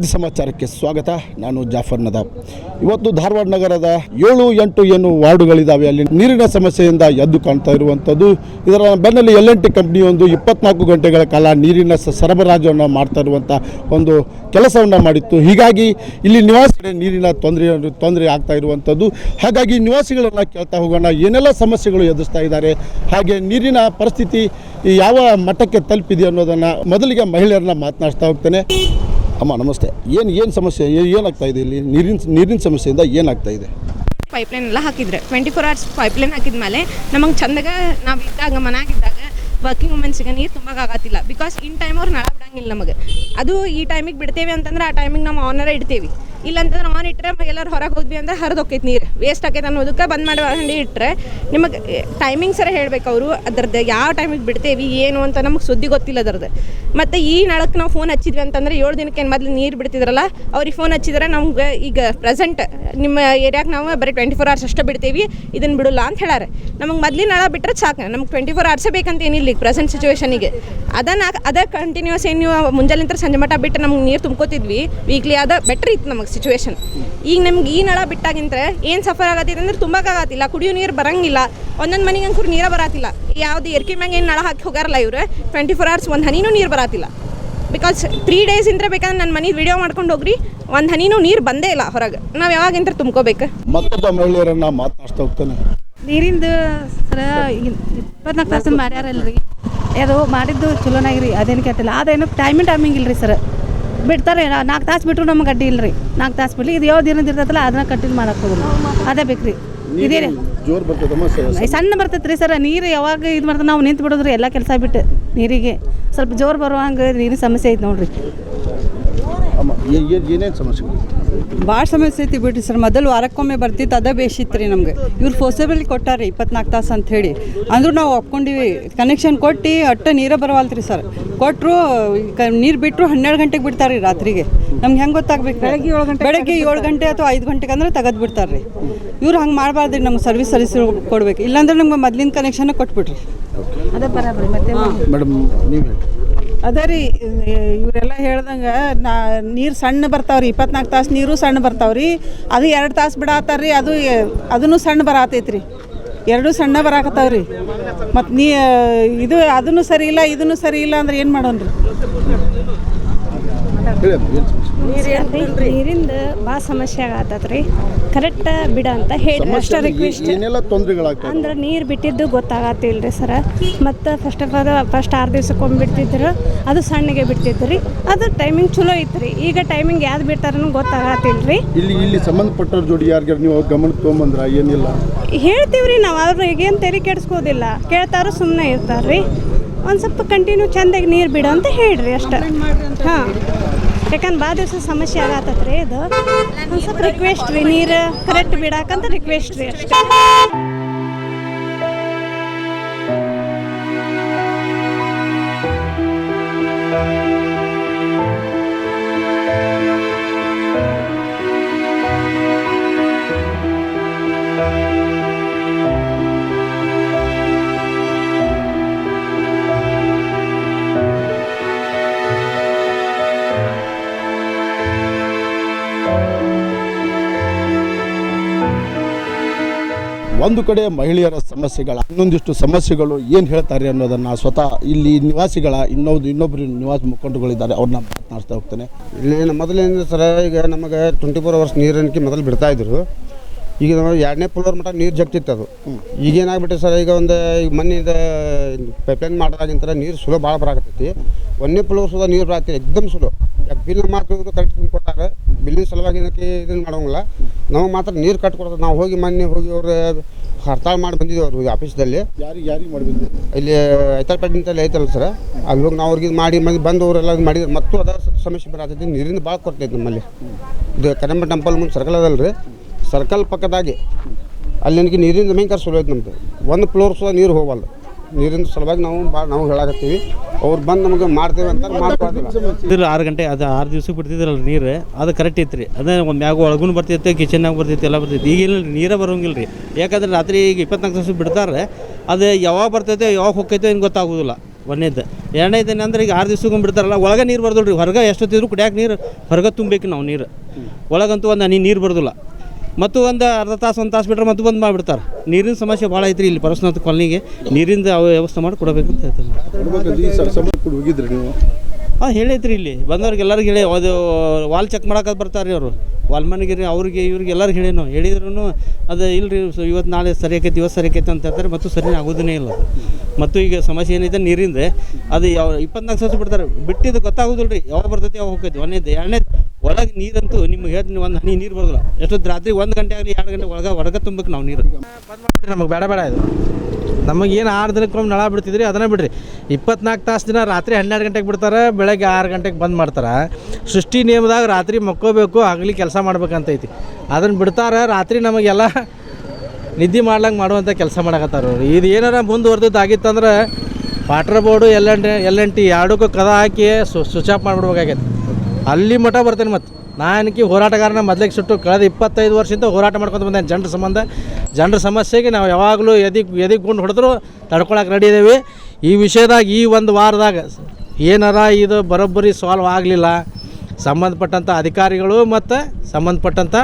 ಸುದ್ದಿ ಸಮಾಚಾರಕ್ಕೆ ಸ್ವಾಗತ. ನಾನು ಜಾಫರ್ ನದಾಬ್. ಇವತ್ತು ಧಾರವಾಡ ನಗರದ 7, 8 ಏನು ವಾರ್ಡುಗಳಿದ್ದಾವೆ, ಅಲ್ಲಿ ನೀರಿನ ಸಮಸ್ಯೆಯಿಂದ ಎದ್ದು ಕಾಣ್ತಾ ಇರುವಂಥದ್ದು. ಇದರ ಬೆನ್ನಲ್ಲಿ L&T ಕಂಪ್ನಿಯೊಂದು 24 ಗಂಟೆಗಳ ಕಾಲ ನೀರಿನ ಸರಬರಾಜನ್ನು ಮಾಡ್ತಾ ಇರುವಂಥ ಒಂದು ಕೆಲಸವನ್ನು ಮಾಡಿತ್ತು. ಹೀಗಾಗಿ ಇಲ್ಲಿ ನಿವಾಸಿಗಳಿಗೆ ನೀರಿನ ತೊಂದರೆ ಆಗ್ತಾ ಇರುವಂಥದ್ದು. ಹಾಗಾಗಿ ನಿವಾಸಿಗಳನ್ನು ಕೇಳ್ತಾ ಹೋಗೋಣ, ಏನೆಲ್ಲ ಸಮಸ್ಯೆಗಳು ಎದುರಿಸ್ತಾ ಇದ್ದಾರೆ, ಹಾಗೆ ನೀರಿನ ಪರಿಸ್ಥಿತಿ ಯಾವ ಮಟ್ಟಕ್ಕೆ ತಲುಪಿದೆ ಅನ್ನೋದನ್ನು ಮೊದಲಿಗೆ ಮಹಿಳೆಯರನ್ನ ಮಾತನಾಡ್ತಾ ಹೋಗ್ತೇನೆ. ಅಮ್ಮ ನಮಸ್ತೆ. ಏನು ಸಮಸ್ಯೆ ಏನಾಗ್ತಾ ಇದೆ ಇಲ್ಲಿ? ನೀರಿನ ಸಮಸ್ಯೆಯಿಂದ ಏನಾಗ್ತಾ ಇದೆ? ಪೈಪ್ಲೈನ್ ಎಲ್ಲ ಹಾಕಿದ್ರೆ 24 hours ಪೈಪ್ಲೈನ್ ಹಾಕಿದ್ಮೇಲೆ ನಮಗೆ ಚಂದಾಗ ನಾವು ಇದ್ದಾಗ ಮನೆಯಾಗಿದ್ದಾಗ ವರ್ಕಿಂಗ್ ವುಮೆನ್ಸಿಗೆ ನೀರು ತುಂಬಾಗತ್ತಿಲ್ಲ. ಬಿಕಾಸ್ ಇನ್ ಟೈಮ್ ಅವ್ರು ನಳ ಬಿಡಂಗಿಲ್ಲ ನಮಗೆ. ಅದು ಈ ಟೈಮಿಗೆ ಬಿಡ್ತೇವೆ ಅಂತಂದ್ರೆ ಆ ಟೈಮಿಗೆ ನಾವು ಆನರ ಇಡ್ತೇವೆ. ಇಲ್ಲಾಂತಂದ್ರೆ ಆನ್ ಇಟ್ಟರೆ ಎಲ್ಲರೂ ಹೊರಗೆ ಹೋದ್ವಿ ಅಂದ್ರೆ ಹರಿದೋಕೈತೆ ನೀರು, ವೇಸ್ಟ್ ಆಕೈತೆ ಅನ್ನೋದಕ್ಕೆ ಬಂದ್ ಮಾಡಿ ಹಂಡಿ ಇಟ್ಟರೆ ನಿಮಗೆ ಟೈಮಿಂಗ್ ಸರ ಹೇಳ್ಬೇಕು ಅವರು ಅದ್ರದ್ದು ಯಾವ ಟೈಮಿಗೆ ಬಿಡ್ತೇವೆ ಏನು ಅಂತ ನಮಗೆ ಸುದ್ದಿ ಗೊತ್ತಿಲ್ಲ ಅದ್ರದ್ದು. ಮತ್ತು ಈ ನಳಕ್ಕೆ ನಾವು ಫೋನ್ ಹಚ್ಚಿದ್ವಿ ಅಂತಂದ್ರೆ 7 ದಿನಕ್ಕೆ ಏನು ಮೊದಲು ನೀರು ಬಿಡ್ತಿದ್ರಲ್ಲ ಅವ್ರಿಗೆ ಫೋನ್ ಹಚ್ಚಿದ್ರೆ ನಮ್ಗೆ ಈಗ ಪ್ರೆಸೆಂಟ್ ನಿಮ್ಮ ಏರಿಯಾಗೆ ನಾವು ಬರೀ 24 hours ಅಷ್ಟೇ ಬಿಡ್ತೇವೆ, ಇದನ್ನು ಬಿಡಲ್ಲ ಅಂತ ಹೇಳಾರೆ. ನಮಗೆ ಮೊದಲಿನ ನಳ ಬಿಟ್ಟರೆ ಸಾಕು, ನಮ್ಗೆ 24 hours ಬೇಕಂತ ಏನಿಲ್ಲ ಈಗ ಪ್ರೆಸೆಂಟ್ ಸಿಚುವೇಶನಿಗೆ. ಅದೇ ಕಂಟಿನ್ಯೂಸ್ ಏನು ನೀವು ಮುಂಜಾನೆ ಸಂಜೆ ಮಟ್ಟ ಬಿಟ್ಟು ನಮ್ಗೆ ನೀರು ತುಂಬ್ಕೋತಿದ್ವಿ ವೀಕ್ಲಿ, ಅದು ಬೆಟ್ರ್ ಇತ್ತು ನಮಗೆ ಸಿಚುವೇಶನ್. ಈಗ ನಮ್ಗೆ ಈ ನಳ ಬಿಟ್ಟಾಗಿಂತ ಏನು ಸಫರ್ ಆಗತ್ತಿದೆ ಅಂದ್ರೆ ತುಂಬಾಗತ್ತಿಲ್ಲ, ಕುಡಿಯೋ ನೀರು ಬರಂಗಿಲ್ಲ. ಒಂದೊಂದು ಮನೆಗೆ ಅಂಕೂರು ನೀರು ಬರತ್ತಿಲ್ಲ. ಯಾವುದು ಎರ್ಕಿ ಮ್ಯಾಗ ಏನು ನಳ ಹಾಕಿ ಹೋಗಾರಲ್ಲ ಇವರು 24 hours ಒಂದು ಹನಿನೂ ನೀರು ಬರತ್ತಿಲ್ಲ. ಬಿಕಾಸ್ 3 days ಇಂದ್ರೆ ಬೇಕಾದ್ರೆ ನನ್ನ ಮನೆ ವಿಡಿಯೋ ಮಾಡ್ಕೊಂಡು ಹೋಗ್ರಿ, ಒಂದು ಹನಿನೂ ನೀರು ಬಂದೇ ಇಲ್ಲ ಹೊರಗೆ. ನಾವು ಯಾವಾಗಿಂತ ತುಂಬ್ಕೋಬೇಕು. ಮತ್ತೊಬ್ಬ ಮಹಿಳೆಯರನ್ನ ಮಾತನಾಡ್ತಾ ಹೋಗ್ತಾನೆ. ನೀರಿಂದು ಸರ 24 ತಾಸು ಮಾಡ್ಯಾರಲ್ರಿ, ಅದು ಮಾಡಿದ್ದು ಚಲೋನಾಗಿರಿ, ಅದೇನು ಕೆಟ್ಟಿಲ್ಲ. ಅದೇನು ಟೈಮಿಂಗ್ ಇಲ್ರಿ ಸರ್, ಬಿಡ್ತಾರೆ 4 ತಾಸು ಬಿಟ್ಟರು ನಮ್ಗೆ ಅಡ್ಡಿ ಇಲ್ರಿ. 4 ತಾಸು ಬಿಡಲಿ, ಇದು ಯಾವ್ದು ದಿನದ ಇರ್ತೈತಲ್ಲ ಅದನ್ನ ಕಂಟಿನ್ಯೂ ಮಾಡಕ್ಕೆ ಹೋಗೋದು, ಅದೇ ಬೇಕ್ರಿ. ಇದೇ ಜೋರು ಬರ್ತದೆ, ಸಣ್ಣ ಬರ್ತೈತೆ ರೀ ಸರ್ ನೀರು. ಯಾವಾಗ ಇದು ಮಾಡ್ತಾರೆ ನಾವು ನಿಂತು ಬಿಡೋದ್ರಿ ಎಲ್ಲ ಕೆಲಸ ಬಿಟ್ಟು. ನೀರಿಗೆ ಸ್ವಲ್ಪ ಜೋರು ಬರುವಂಗೆ ನೀರಿನ ಸಮಸ್ಯೆ ಐತೆ ನೋಡ್ರಿ. ಏನೇನು ಸಮಸ್ಯೆಗಳು? ಭಾಳ ಸಮಸ್ಯೆ ಐತಿ ಬಿಡ್ರಿ ಸರ್. ಮೊದಲು ವಾರಕ್ಕೊಮ್ಮೆ ಬರ್ತಿತ್ತು, ಅದೇ ಬೇಸಿತ್ತು ರೀ ನಮಗೆ. ಇವ್ರು ಫೋರ್ಸೇಬಲಿ ಕೊಟ್ಟಾರಿ 24 ತಾಸು ಅಂಥೇಳಿ. ಅಂದ್ರೂ ನಾವು ಒಪ್ಕೊಂಡಿವಿ, ಕನೆಕ್ಷನ್ ಕೊಟ್ಟು ಅಟ್ಟ ನೀರೇ ಬರವಲ್ತ್ರಿ ಸರ್. ಕೊಟ್ಟರು ನೀರು ಬಿಟ್ಟರು 12 ಗಂಟೆಗೆ ಬಿಡ್ತಾರೆ ರೀ ರಾತ್ರಿಗೆ. ನಮ್ಗೆ ಹೆಂಗೆ ಗೊತ್ತಾಗ್ಬೇಕು? ಬೆಳಗ್ಗೆ 7 ಗಂಟೆ ಅಥವಾ 5 ಗಂಟೆಗೆ ಅಂದ್ರೆ ತೆಗೆದು ಬಿಡ್ತಾರೆ ರೀ. ಇವ್ರು ಹಂಗೆ ಮಾಡಬಾರ್ದು ರೀ, ನಮ್ಗೆ ಸರ್ವಿಸ್ ಕೊಡ್ಬೇಕು. ಇಲ್ಲಾಂದ್ರೆ ನಮ್ಗೆ ಮೊದ್ಲಿನ ಕನೆಕ್ಷನ್ ಕೊಟ್ಬಿಟ್ರಿ. ಅದೇ ಬರಾಬರಿ. ಮತ್ತೆ ಮೇಡಮ್ ನೀವು ಹೇಳಿ. ಅದೇ ರೀ, ಇವರೆಲ್ಲ ಹೇಳ್ದಂಗೆ ನೀರು ಸಣ್ಣ ಬರ್ತಾವ್ರಿ, 24 ತಾಸು ನೀರು ಸಣ್ಣ ಬರ್ತಾವ್ರಿ. ಅದು 2 ತಾಸು ಬಿಡಾತಾರ್ರಿ, ಅದನ್ನು ಸಣ್ಣ ಬರತೈತ್ರಿ. 2 ಸಣ್ಣ ಬರಾಕತ್ತಾವ್ರಿ. ಮತ್ತು ಇದು ಅದನ್ನು ಸರಿ ಇಲ್ಲ ಇದನ್ನು ಸರಿ ಇಲ್ಲ ಅಂದ್ರೆ ಏನು ಮಾಡೋಣ್ರಿ? ನೀರಿಂದ ಭಾಳ ಸಮಸ್ಯೆ ಆಗತ್ತದ್ರಿ. ಕರೆಕ್ಟ್ ಬಿಡ ಅಂತ ಹೇಳಿ ಅಷ್ಟೇ ರಿಕ್ವೆಸ್ಟ್. ಅಂದ್ರೆ ನೀರು ಬಿಟ್ಟಿದ್ದು ಗೊತ್ತಾಗತ್ತಿಲ್ರಿ ಸರ. ಮತ್ತು ಫಸ್ಟ್ 6 ದಿವ್ಸಕ್ಕೊಮ್ಮೆ ಬಿಡ್ತಿದ್ರು, ಅದು ಸಣ್ಣಗೆ ಬಿಡ್ತಿದ್ರಿ. ಅದು ಟೈಮಿಂಗ್ ಚಲೋ ಇತ್ತು ರೀ. ಈಗ ಟೈಮಿಂಗ್ ಯಾವ್ದು ಬಿಡ್ತಾರನ್ನು ಗೊತ್ತಾಗತ್ತಿಲ್ರಿ. ಇಲ್ಲಿ ಸಂಬಂಧಪಟ್ಟವ್ರ ಜೋಡಿ ಯಾರಿಗಾರ ನೀವು ಗಮನಕ್ಕೆ ತೊಗೊಂಬಂದ್ರ? ಏನಿಲ್ಲ ಹೇಳ್ತೀವ್ರಿ ನಾವು, ಅವ್ರಿಗೆ ಏನು ತೆರೆ ಕೆಡಿಸ್ಕೋದಿಲ್ಲ. ಕೇಳ್ತಾರೋ ಸುಮ್ಮನೆ ಇರ್ತಾರ್ರಿ. ಒಂದು ಸ್ವಲ್ಪ ಕಂಟಿನ್ಯೂ ಚೆಂದಾಗಿ ನೀರು ಬಿಡು ಅಂತ ಹೇಳ್ರಿ ಅಷ್ಟೇ. ಹಾಂ, ಯಾಕಂದ್ರೆ ಭಾಳ ದಿವಸ ಸಮಸ್ಯೆ ಆಗತ್ತದ್ರಿ. ಇದು ಒಂದು ಸ್ವಲ್ಪ ರಿಕ್ವೆಸ್ಟ್ ರೀ, ನೀರು ಕರೆಕ್ಟ್ ಬಿಡಾಕಂತ ರಿಕ್ವೆಸ್ಟ್ ರೀ ಅಷ್ಟೇ. ಒಂದು ಕಡೆ ಮಹಿಳೆಯರ ಸಮಸ್ಯೆಗಳ, ಇನ್ನೊಂದಿಷ್ಟು ಸಮಸ್ಯೆಗಳು ಏನು ಹೇಳ್ತಾರೆ ಅನ್ನೋದನ್ನು ಸ್ವತಃ ಇಲ್ಲಿ ನಿವಾಸಿಗಳ ಇನ್ನೊಬ್ಬರು ನಿವಾಸ ಮುಖಂಡಗಳಿದ್ದಾರೆ, ಅವ್ರನ್ನ ಮಾತನಾಡ್ತಾ ಹೋಗ್ತಾನೆ. ಇಲ್ಲಿ ಮೊದಲೇನು ಸರ, ಈಗ ನಮಗೆ 24 hours ನೀರನ್ಕೆ ಮೊದಲು ಬಿಡ್ತಾಯಿದ್ರು. ಈಗ ನಾವು 2ನೇ ಫ್ಲೋರ್ ಮಟ್ಟ ನೀರು ಜಗ್ತಿತ್ತು. ಅದು ಈಗೇನಾಗ್ಬಿಟ್ಟೆ ಸರ್, ಈಗ ಮಣ್ಣಿಂದ ಪೈಪ್ಲೈನ್ ಮಾಡೋದಾಗಿಂತ ನೀರು ಸುಲೋ ಭಾಳ ಬರಾಕತ್ತೈತಿ. 1ನೇ ಫ್ಲೋರ್ ಸುದ ನೀರು ಬರತ್ತೆ ಎಕ್ದಮ್ ಸುಲೋ. ಯಾಕೆ ಬಿಲ್ ಮಾತ್ರ ಕರೆಕ್ಟ್ ತುಂಬ್ಕೊತಾರೆ, ಬಿಲ್ಲಿನ ಸಲುವಾಗಿ ಇದನ್ನು ಮಾಡೋಂಗಿಲ್ಲ. ನಾವು ಮಾತ್ರ ನೀರು ಕಟ್ಕೊಡ್ತಾರೆ. ನಾವು ಮೊನ್ನೆ ಹೋಗಿ ಅವ್ರು ಹರ್ತಾಳ ಮಾಡಿ ಬಂದಿದ್ದೇವೆ ಅವ್ರು ಆಫೀಸ್ದಲ್ಲಿ. ಯಾರಿಗೆ ಮಾಡಿಬಿದ್ದು? ಇಲ್ಲಿ ಐತಾಳ್ಪೇಟೆಂತಲ್ಲಿ ಐತಲ್ಲ ಸರ್, ಅಲ್ಲಿ ಹೋಗಿ ನಾವು ಅವ್ರಿಗೆ ಮಾಡಿ ಬಂದವರೆಲ್ಲ ಮಾಡಿದ್ರು. ಮತ್ತು ಅದ ಸಮಸ್ಯೆ ಬರತೈತಿ, ನೀರಿಂದ ಭಾಳ ಕೊಡ್ತೈತಿ ನಮ್ಮಲ್ಲಿ. ಇದು ಕರಂಬ ಟೆಂಪಲ್ ಮುಂದೆ ಸರ್ಕಲ್ ಅದಲ್ಲ ರೀ, ಸರ್ಕಲ್ ಪಕ್ಕದಾಗಿ ಅಲ್ಲಿ ನನಗೆ ನೀರಿಂದ ಭಯಂಕರ ಸುಲಭ ಐತೆ ನಮ್ಮದು. 1 ಫ್ಲೋರ್ ಸುದ ನೀರು ಹೋಗಲ್ಲ. ನೀರಿನ ಸಲುವಾಗಿ ನಾವು ಹೇಳಾಕತ್ತೀವಿ. ಅವ್ರು ಬಂದು ನಮಗೆ ಮಾಡ್ತೇವೆ ಅಂತ ಮಾಡ್ಕೊಳ್ತಿಲ್ಲ. 6 ಗಂಟೆ ಅದು 6 ದಿವ್ಸಕ್ಕೆ ಬಿಡ್ತಿದ್ರಲ್ಲ ನೀರು, ಅದು ಕರೆಕ್ಟ್ ಇತ್ತು ರೀ. ಅದೇ ಒಂದು ಮ್ಯಾಗ ಒಳಗೂ ಬರ್ತೈತೆ, ಕಿಚನ್ನಾಗ ಬರ್ತೈತೆ, ಎಲ್ಲ ಬರ್ತೈತೆ. ಈಗಿಲ್ಲ ನೀರೇ ಬರೋಂಗಿಲ್ಲ ರೀ. ಯಾಕಂದ್ರೆ ರಾತ್ರಿ ಈಗ 24 ತಾಸು ಬಿಡ್ತಾರೆ. ಅದು ಯಾವಾಗ ಬರ್ತೈತೆ ಯಾವಾಗ ಹೋಗ್ತೈತೆ ಏನು ಗೊತ್ತಾಗೋದಿಲ್ಲ. ಒಂದೇದ್ದು. ಎರಡನೇದು ಏನಂದ್ರೆ ಈಗ 6 ದಿವ್ಸಕ್ಕೊಮ್ಮೆ ಬಿಡ್ತಾರಲ್ಲ, ಒಳಗೆ ನೀರು ಬರ್ದಲ್ಲ ರೀ. ಹೊರಗೆ ಎಷ್ಟೊತ್ತಿದ್ರು ಕುಡಿಯೋಕೆ ನೀರು ಹೊರಗೆ ತುಂಬಬೇಕು ನಾವು ನೀರು. ಒಳಗಂತೂ ಒಂದು ಹನಿ ನೀರು ಬರ್ದಿಲ್ಲ. ಮತ್ತು ಒಂದು ಅರ್ಧ ತಾಸು 1 ತಾಸು ಬಿಟ್ಟರೆ ಮತ್ತೆ ಬಂದು ಮಾಡಿಬಿಡ್ತಾರೆ. ನೀರಿನ ಸಮಸ್ಯೆ ಭಾಳ ಐತ್ರಿ ಇಲ್ಲಿ ಪರಸ್ನಾಥ ಕಾಲನಿಗೆ. ನೀರಿಂದ ವ್ಯವಸ್ಥೆ ಮಾಡಿ ಕೊಡಬೇಕಂತ ಹೇಳ್ತಾರೆ. ಹೋಗಿದ್ರಿ ನೀವು? ಹೇಳೈತ್ರಿ ಇಲ್ಲಿ ಬಂದವ್ರಿಗೆ ಎಲ್ಲರಿಗೆ ಹೇಳಿ, ಅದು ವಾಲ್ ಚೆಕ್ ಮಾಡೋಕೆ ಬರ್ತಾರೆ ರೀ ಅವರು, ವಾಲ್ಮನ್ಗೆ ರೀ, ಅವ್ರಿಗೆ ಇವ್ರಿಗೆ ಎಲ್ಲರಿಗೆ ಹೇಳೇನು ಹೇಳಿದ್ರು ಅದು ಇಲ್ಲರಿ ಇವತ್ತು ನಾಳೆ ಸರಿ ಆಕೈತಿ, ಇವತ್ತು ಸರಿ ಆಕೈತಿ ಅಂತ ಹೇಳ್ತಾರೆ. ಮತ್ತು ಸರಿ ಆಗೋದೇ ಇಲ್ಲ. ಮತ್ತು ಈಗ ಸಮಸ್ಯೆ ಏನೈತೆ ನೀರಿಂದ, ಅದು ಯಾವ 24 ತಾಸು ಬಿಡ್ತಾರೆ. ಬಿಟ್ಟಿದ್ದು ಗೊತ್ತಾಗೋದಿಲ್ಲ ರೀ, ಯಾವಾಗ ಬರ್ತೈತಿ ಯಾವಾಗ ಹೋಗ್ತೈತಿ. ಒಂದೇದು. ಎರಡನೇದು, ಒಳಗೆ ನೀರಂತೂ ನಿಮ್ಗೆ ಹೇಳ್ತೀನಿ, ಒಂದು ಹನಿ ನೀರು ಬರೋದಿಲ್ಲ. ಎಷ್ಟೊತ್ತು ರಾತ್ರಿ 1 ಗಂಟೆ ಆಗಲಿ 2 ಗಂಟೆ ಹೊರಗೆ ತುಂಬಬೇಕು ನಾವು ನೀರು. ಬಂದ್ ಮಾಡಿರಿ, ನಮಗೆ ಬೇಡ ಇದು. ನಮಗೇನು 6 ದಿನಕ್ಕೊಮ್ಮೆ ನಳ ಬಿಡ್ತಿದ್ರಿ, ಅದನ್ನೇ ಬಿಡ್ರಿ. 24 ತಾಸು ದಿನ ರಾತ್ರಿ 12 ಗಂಟೆಗೆ ಬಿಡ್ತಾರೆ, ಬೆಳಗ್ಗೆ 6 ಗಂಟೆಗೆ ಬಂದ್ ಮಾಡ್ತಾರೆ. ಸೃಷ್ಟಿ ನಿಯಮದಾಗ ರಾತ್ರಿ ಮಕ್ಕೋಬೇಕು, ಹಗಲಿ ಕೆಲಸ ಮಾಡ್ಬೇಕಂತೈತಿ. ಅದನ್ನು ಬಿಡ್ತಾರೆ. ರಾತ್ರಿ ನಮಗೆಲ್ಲ ನಿದ್ದೆ ಮಾಡ್ಲಂಗೆ ಮಾಡುವಂಥ ಕೆಲಸ ಮಾಡಕತ್ತಾರ ಅವ್ರು. ಇದು ಏನಾರ ಮುಂದುವರೆದಿದ್ದಾಗಿತ್ತಂದ್ರೆ ವಾಟರ್ ಬೋರ್ಡು L&T ಎರಡಕ್ಕೂ ಕದ ಹಾಕಿ ಸ್ವಿಚ್ ಆಫ್ ಮಾಡಿಬಿಡ್ಬೇಕಾಗೈತೆ. ಅಲ್ಲಿ ಮಠ ಬರ್ತೇನೆ. ಮತ್ತು ನಾನಕ್ಕೆ ಹೋರಾಟಗಾರನ ಮೊದಲಿಗೆ ಸುಟ್ಟು ಕಳೆದ 25 ವರ್ಷದಿಂದ ಹೋರಾಟ ಮಾಡ್ಕೊಂಡು ಬಂದೆ ಜನರ ಸಂಬಂಧ. ಜನರ ಸಮಸ್ಯೆಗೆ ನಾವು ಯಾವಾಗಲೂ ಎದಿಗೆ ಗುಂಡು ಹೊಡೆದ್ರು ತಡ್ಕೊಳಕ್ಕೆ ರೆಡಿ ಇದ್ದೀವಿ. ಈ ವಿಷಯದಾಗ ಈ ಒಂದು ವಾರದಾಗ ಏನಾರ ಇದು ಬರೋಬ್ಬರಿ ಸಾಲ್ವ್ ಆಗಲಿಲ್ಲ, ಸಂಬಂಧಪಟ್ಟಂಥ ಅಧಿಕಾರಿಗಳು ಮತ್ತು ಸಂಬಂಧಪಟ್ಟಂಥ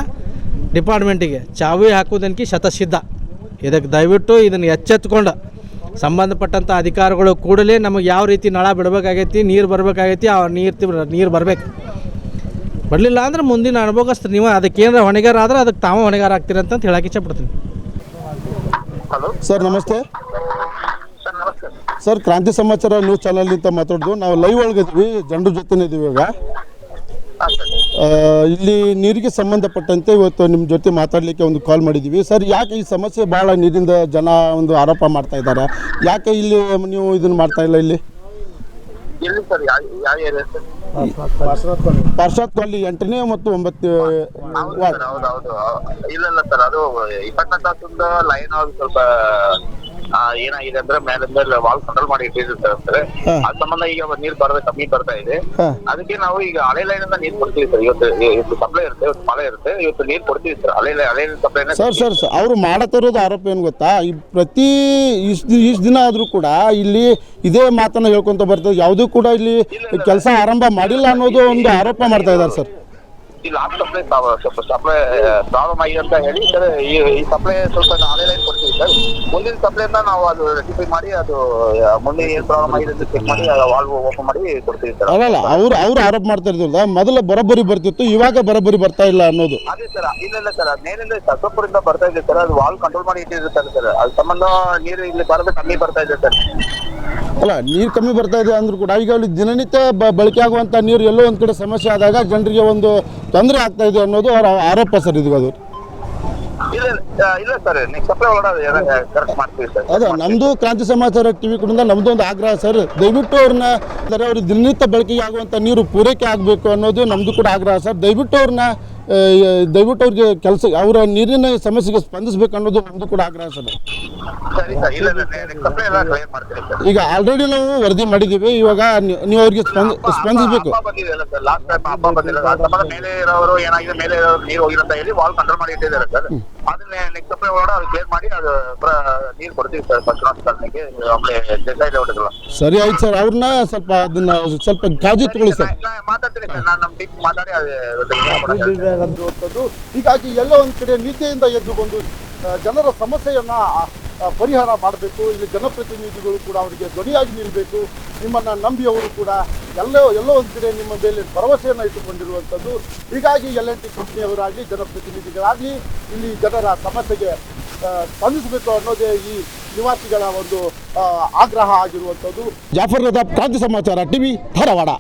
ಡಿಪಾರ್ಟ್ಮೆಂಟಿಗೆ ಚಾವಿ ಹಾಕೋದಕ್ಕೆ ಶತಸಿದ್ಧ. ಇದಕ್ಕೆ ದಯವಿಟ್ಟು ಇದನ್ನು ಎಚ್ಚೆತ್ಕೊಂಡು ಸಂಬಂಧಪಟ್ಟಂಥ ಅಧಿಕಾರಿಗಳು ಕೂಡಲೇ ನಮಗೆ ಯಾವ ರೀತಿ ನಳ ಬಿಡಬೇಕಾಗೈತಿ, ನೀರು ಬರಬೇಕಾಗೈತಿ, ಆ ನೀರು ಬರಬೇಕು. ಬರಲಿಲ್ಲ ಅಂದ್ರೆ ಮುಂದಿನ ಅನುಭವಸ್ತು ನೀವು. ಅದಕ್ಕೇನಾರ ಹೊಣೆಗಾರ ಆದ್ರೆ ಅದಕ್ಕೆ ತಾವು ಹೊಣೆಗಾರ ಆಗ್ತೀರಿ ಅಂತ ಹೇಳಕ್ಕೆ ಇಷ್ಟಪಡ್ತೀನಿ. ಸರ್ ನಮಸ್ತೆ. ಸರ್ ಕ್ರಾಂತಿ ಸಮಾಚಾರ ನ್ಯೂಸ್ ಚಾನಲ್ನಿಂದ ಮಾತಾಡೋದು. ನಾವು ಲೈವ್ ಒಳಗಿದ್ವಿ, ಜನರ ಜೊತೆನೇ ಇದ್ದೀವಿ ಇವಾಗ. ಇಲ್ಲಿ ನೀರಿಗೆ ಸಂಬಂಧಪಟ್ಟಂತೆ ಇವತ್ತು ನಿಮ್ಮ ಜೊತೆ ಮಾತಾಡಲಿಕ್ಕೆ ಒಂದು ಕಾಲ್ ಮಾಡಿದ್ದೀವಿ. ಸರ್, ಯಾಕೆ ಈ ಸಮಸ್ಯೆ ಭಾಳ ನೀರಿಂದ ಜನ ಒಂದು ಆರೋಪ ಮಾಡ್ತಾ ಇದ್ದಾರೆ, ಯಾಕೆ ಇಲ್ಲಿ ನೀವು ಇದನ್ನು ಮಾಡ್ತಾ ಇಲ್ಲ? ಇಲ್ಲಿ ಪಾರ್ಶ್ವತ್ ಕಾಲನಿ 8ನೇ ಮತ್ತು 9 ವಾರ್ಡ್. ಇಲ್ಲ ಸರ್, ಅದು 24 ತಾಸಿಂದ ಲೈನ್ ಸ್ವಲ್ಪ ಏನಾಗಿದೆ ಅಂದ್ರೆ ಮೇಲಿಂದ ವಾಲ್ ಕಂಟ್ರೋಲ್ ಮಾಡಿ ಇಟ್ಟಿರ್ತಾರೆ ಸರ್. ಅದ್ ಸಂಬಂಧ ಈಗ ನೀರ್ ಬರೋದು ಕಮ್ಮಿ ಬರ್ತಾ ಇದೆ. ಅದಕ್ಕೆ ನಾವು ಈಗ ಹಳೆ ಲೈನ್ ಇಂದ ನೀರ್ ಕೊಡ್ತೀವಿ ಸರ್. ಇವತ್ತು ಸಪ್ಲೈ ಇರುತ್ತೆ, ಇವತ್ತು ಮಳೆ ಇರುತ್ತೆ, ಇವತ್ತು ನೀರ್ ಕೊಡ್ತೀವಿ ಸರ್. ಹಳೆ ಸಪ್ಲೈ. ಸರ್ ಅವರು ಮಾಡತ್ತಿರೋದು ಆರೋಪ ಏನು ಗೊತ್ತಾ, ಈ ಪ್ರತಿ ಇಷ್ಟು ದಿನ ಆದರೂ ಕೂಡ ಇಲ್ಲಿ ಇದೇ ಮಾತನ್ನ ಹೇಳ್ಕೊಂತ ಬರ್ತದೆ. ಯಾವುದೂ ಕೂಡ ಇಲ್ಲಿ ಕೆಲಸ ಆರಂಭ ಮಾಡಿಲ್ಲ ಅನ್ನೋದು ಒಂದು ಆರೋಪ ಮಾಡ್ತಾ ಇದ್ದಾರೆ ಸರ್. ಈ ಲಾಸ್ಟ್ ಸಪ್ಲೈ ಸ್ವಲ್ಪ ಸಪ್ಲೈ ಪ್ರಾಬ್ಲಮ್ ಆಗಿದೆ ಅಂತ ಹೇಳಿ ಸರ್. ಈ ಸಪ್ಲೈ ಸ್ವಲ್ಪ ಹಳೆ ಲೈನ್ ಕೊಡ್ತೀವಿ ಸರ್. ಮುಂದಿನ ಸಪ್ಲೈನ ನಾವು ಅದು ರೆಟಿಫೈ ಮಾಡಿ, ಅದು ಮುಂದೆ ಏನು ಪ್ರಾಬ್ಲಮ್ ಆಗಿದೆ ಅಂತ ಚೆಕ್ ಮಾಡಿ ವಾಲ್ವ್ ಓಪನ್ ಮಾಡಿ ಕೊಡ್ತೀವಿ ಸರ್. ಅಲ್ಲ, ಅವ್ರು ಆರೋಪ ಮಾಡ್ತಾ ಇದ್ರಲ್ಲ, ಮೊದಲು ಬರೋಬ್ಬರಿ ಬರ್ತಿತ್ತು, ಇವಾಗ ಬರೋಬ್ಬರಿ ಬರ್ತಾ ಇಲ್ಲ ಅನ್ನೋದು. ಅದೇ ಸರ್, ಇಲ್ಲ ಸರ್, ಅದೇನಿಂದ ಸತ್ತಪುರಿಂದ ಬರ್ತಾ ಇದೆ ಸರ್. ಅದು ವಾಲ್ ಕಂಟ್ರೋಲ್ ಮಾಡಿ ಇಟ್ಟಿರ್ತಾರೆ ಸರ್. ಅದ್ರ ಸಂಬಂಧ ನೀರು ಇಲ್ಲಿ ಬರೋದು ಕಮ್ಮಿ ಬರ್ತಾ ಇದೆ ಸರ್. ಅಲ್ಲ, ನೀರು ಕಮ್ಮಿ ಬರ್ತಾ ಇದೆ ಅಂದ್ರೂ ಕೂಡ ಈಗ ಅಲ್ಲಿ ದಿನನಿತ್ಯ ಬಳಕೆ ಆಗುವಂಥ ನೀರು ಎಲ್ಲೋ ಒಂದು ಕಡೆ ಸಮಸ್ಯೆ ಆದಾಗ ಜನರಿಗೆ ಒಂದು ತೊಂದರೆ ಆಗ್ತಾ ಇದೆ ಅನ್ನೋದು ಅವರ ಆರೋಪ ಸರ್. ಇದು ಅದು ಇಲ್ಲ ಸರ್, ನೆಕ್ಸ್ಟ್ ಸಪ್ಲೈ ಒಳಗಡೆ ಕರೆಕ್ಟ್ ಮಾಡ್ತೀವಿ ಸರ್. ಅದೇ ನಮ್ಮದು ಕ್ರಾಂತಿ ಸಮಾಚಾರ ಟಿವಿ ಕಡೆಯಿಂದ ನಮ್ಮದು ಒಂದು ಆಗ್ರಹ ಸರ್. ದಯವಿಟ್ಟು ಅವ್ರಿಗೆ ದಿನನಿತ್ಯ ಬಳಕೆಗೆ ಆಗುವಂಥ ನೀರು ಪೂರೈಕೆ ಆಗಬೇಕು ಅನ್ನೋದು ನಮ್ಮದು ಕೂಡ ಆಗ್ರಹ ಸರ್. ದಯವಿಟ್ಟು ಅವ್ರಿಗೆ ಕೆಲಸ, ಅವರ ನೀರಿನ ಸಮಸ್ಯೆಗೆ ಸ್ಪಂದಿಸಬೇಕು ಅನ್ನೋದು ನಮ್ಮದು ಕೂಡ ಆಗ್ರಹ ಸರ್. ಈಗ ಆಲ್ರೆಡಿ ನಾವು ವರದಿ ಮಾಡಿದ್ದೀವಿ, ಇವಾಗ ನೀವು ಅವ್ರಿಗೆ ಸ್ಪಂದಿಸಬೇಕು. ಲಾಸ್ಟ್ ಟೈಮ್ ಹಬ್ಬ ಬಂದಿಲ್ಲ, ಮೇಲೆ ಇರೋರು ಏನಾಗಿದೆ, ಮೇಲೆ ಇರೋರು ನೀರು ಹೋಗಿಲ್ಲ ಅಂತ ಹೇಳಿ ವಾಲ್ ಕಂಟ್ರೋಲ್ ಮಾಡಿ ಇಟ್ಟಿದ್ದಾರೆ ಸರ್. ಅದನ್ನ ನೆಕ್ಸ್ಟ್ ಸಪ್ಲೈ ಒಳಗಡೆ ಅವ್ರು ಕ್ಲಿಯರ್ ಮಾಡಿ ಅದು ನೀರು ಕೊಡ್ತೀವಿ ಸರ್. ಸರಿ ಆಯ್ತು ಸರ್, ಅವ್ರನ್ನ ಸ್ವಲ್ಪ ಕಾಳಜಿ ತಗೊಳ್ಳಿ ಸರ್. ಮಾತಾಡ್ತೀನಿ ಸರ್, ನಾನು ನಮ್ಮ ಟೀಮ್ ಮಾತಾಡಿ ಹೀಗಾಗಿ ಎಲ್ಲ ಒಂದು ಕಡೆ ನಿದ್ದೆಯಿಂದ ಎದ್ದುಕೊಂಡು ಜನರ ಸಮಸ್ಯೆಯನ್ನು ಪರಿಹಾರ ಮಾಡಬೇಕು. ಇಲ್ಲಿ ಜನಪ್ರತಿನಿಧಿಗಳು ಕೂಡ ಅವರಿಗೆ ಧ್ವನಿಯಾಗಿ ನಿಲ್ಲಬೇಕು. ನಿಮ್ಮನ್ನು ನಂಬಿ ಅವರು ಕೂಡ ಎಲ್ಲೋ ಒಂದು ಕಡೆ ನಿಮ್ಮ ಮೇಲೆ ಭರವಸೆಯನ್ನು ಇಟ್ಟುಕೊಂಡಿರುವಂಥದ್ದು. ಹೀಗಾಗಿ L&T ಕಂಪ್ನಿಯವರಾಗಲಿ ಜನಪ್ರತಿನಿಧಿಗಳಾಗಲಿ ಇಲ್ಲಿ ಜನರ ಸಮಸ್ಯೆಗೆ ಸ್ಪಂದಿಸಬೇಕು ಅನ್ನೋದೇ ಈ ನಿವಾಸಿಗಳ ಒಂದು ಆಗ್ರಹ ಆಗಿರುವಂಥದ್ದು. ಜಾಫರ್ ನದಾಬ್, ಕ್ರಾಂತಿ ಸಮಾಚಾರ ಟಿವಿ, ಧಾರವಾಡ.